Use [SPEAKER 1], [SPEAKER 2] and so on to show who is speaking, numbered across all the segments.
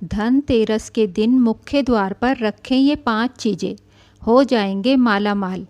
[SPEAKER 1] धनतेरस के दिन मुख्य द्वार पर रखें ये 5 चीज़ें, हो जाएंगे माला माल।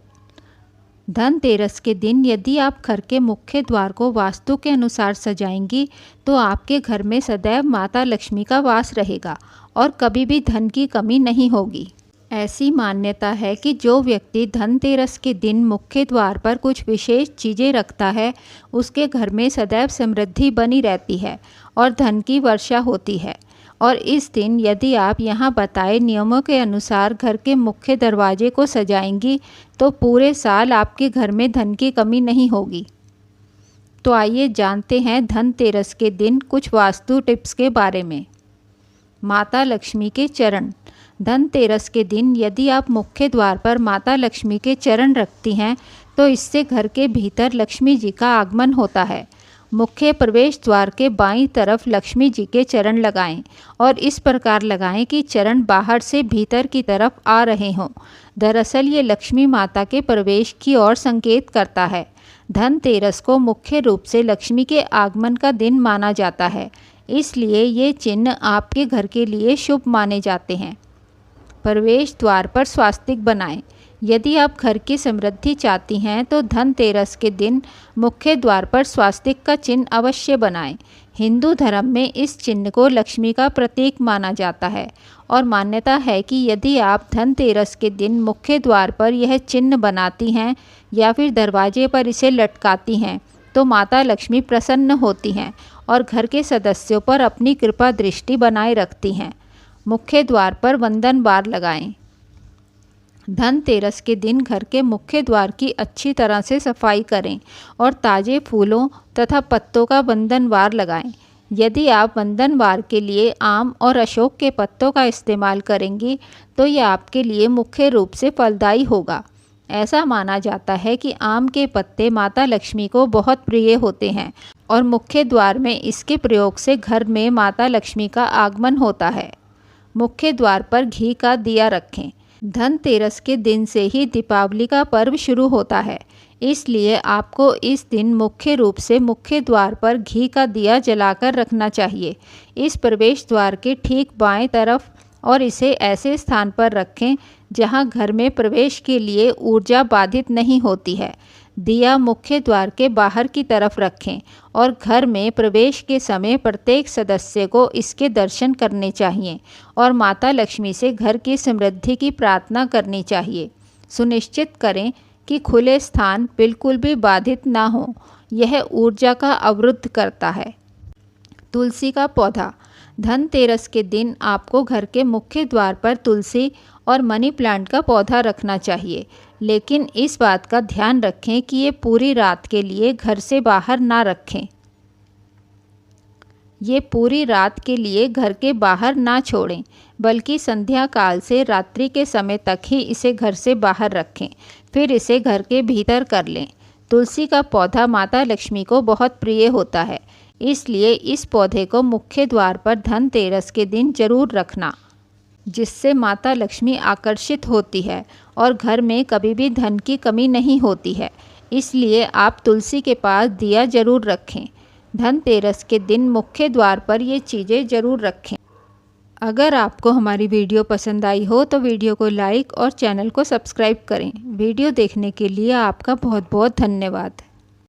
[SPEAKER 1] धनतेरस के दिन यदि आप घर के मुख्य द्वार को वास्तु के अनुसार सजाएंगी तो आपके घर में सदैव माता लक्ष्मी का वास रहेगा और कभी भी धन की कमी नहीं होगी। ऐसी मान्यता है कि जो व्यक्ति धनतेरस के दिन मुख्य द्वार पर कुछ विशेष चीज़ें रखता है उसके घर में सदैव समृद्धि बनी रहती है और धन की वर्षा होती है। और इस दिन यदि आप यहाँ बताए नियमों के अनुसार घर के मुख्य दरवाजे को सजाएंगी तो पूरे साल आपके घर में धन की कमी नहीं होगी। तो आइए जानते हैं धनतेरस के दिन कुछ वास्तु टिप्स के बारे में। माता लक्ष्मी के चरण। धनतेरस के दिन यदि आप मुख्य द्वार पर माता लक्ष्मी के चरण रखती हैं तो इससे घर के भीतर लक्ष्मी जी का आगमन होता है। मुख्य प्रवेश द्वार के बाईं तरफ लक्ष्मी जी के चरण लगाएं और इस प्रकार लगाएं कि चरण बाहर से भीतर की तरफ आ रहे हों। दरअसल ये लक्ष्मी माता के प्रवेश की ओर संकेत करता है। धनतेरस को मुख्य रूप से लक्ष्मी के आगमन का दिन माना जाता है, इसलिए ये चिन्ह आपके घर के लिए शुभ माने जाते हैं। प्रवेश द्वार पर स्वास्तिक बनाएं। यदि आप घर की समृद्धि चाहती हैं तो धनतेरस के दिन मुख्य द्वार पर स्वास्तिक का चिन्ह अवश्य बनाएं। हिंदू धर्म में इस चिन्ह को लक्ष्मी का प्रतीक माना जाता है और मान्यता है कि यदि आप धनतेरस के दिन मुख्य द्वार पर यह चिन्ह बनाती हैं या फिर दरवाजे पर इसे लटकाती हैं तो माता लक्ष्मी प्रसन्न होती हैं और घर के सदस्यों पर अपनी कृपा दृष्टि बनाए रखती हैं। मुख्य द्वार पर वंदन बार लगाएं। धनतेरस के दिन घर के मुख्य द्वार की अच्छी तरह से सफाई करें और ताज़े फूलों तथा पत्तों का वंदनवार लगाएं। यदि आप वंदनवार के लिए आम और अशोक के पत्तों का इस्तेमाल करेंगी तो यह आपके लिए मुख्य रूप से फलदायी होगा। ऐसा माना जाता है कि आम के पत्ते माता लक्ष्मी को बहुत प्रिय होते हैं और मुख्य द्वार में इसके प्रयोग से घर में माता लक्ष्मी का आगमन होता है। मुख्य द्वार पर घी का दिया रखें। धनतेरस के दिन से ही दीपावली का पर्व शुरू होता है, इसलिए आपको इस दिन मुख्य रूप से मुख्य द्वार पर घी का दिया जलाकर रखना चाहिए। इस प्रवेश द्वार के ठीक बाएं तरफ और इसे ऐसे स्थान पर रखें जहां घर में प्रवेश के लिए ऊर्जा बाधित नहीं होती है। दिया मुख्य द्वार के बाहर की तरफ रखें और घर में प्रवेश के समय प्रत्येक सदस्य को इसके दर्शन करने चाहिए और माता लक्ष्मी से घर की समृद्धि की प्रार्थना करनी चाहिए। सुनिश्चित करें कि खुले स्थान बिल्कुल भी बाधित ना हो, यह ऊर्जा का अवरुद्ध करता है। तुलसी का पौधा। धनतेरस के दिन आपको घर के मुख्य द्वार पर तुलसी और मनी प्लांट का पौधा रखना चाहिए, लेकिन इस बात का ध्यान रखें कि ये पूरी रात के लिए घर से बाहर ना रखें। ये पूरी रात के लिए घर के बाहर ना छोड़ें, बल्कि संध्या काल से रात्रि के समय तक ही इसे घर से बाहर रखें, फिर इसे घर के भीतर कर लें। तुलसी का पौधा माता लक्ष्मी को बहुत प्रिय होता है, इसलिए इस पौधे को मुख्य द्वार पर धनतेरस के दिन जरूर रखना, जिससे माता लक्ष्मी आकर्षित होती है और घर में कभी भी धन की कमी नहीं होती है। इसलिए आप तुलसी के पास दिया जरूर रखें। धनतेरस के दिन मुख्य द्वार पर ये चीज़ें जरूर रखें। अगर आपको हमारी वीडियो पसंद आई हो तो वीडियो को लाइक और चैनल को सब्सक्राइब करें। वीडियो देखने के लिए आपका बहुत बहुत धन्यवाद।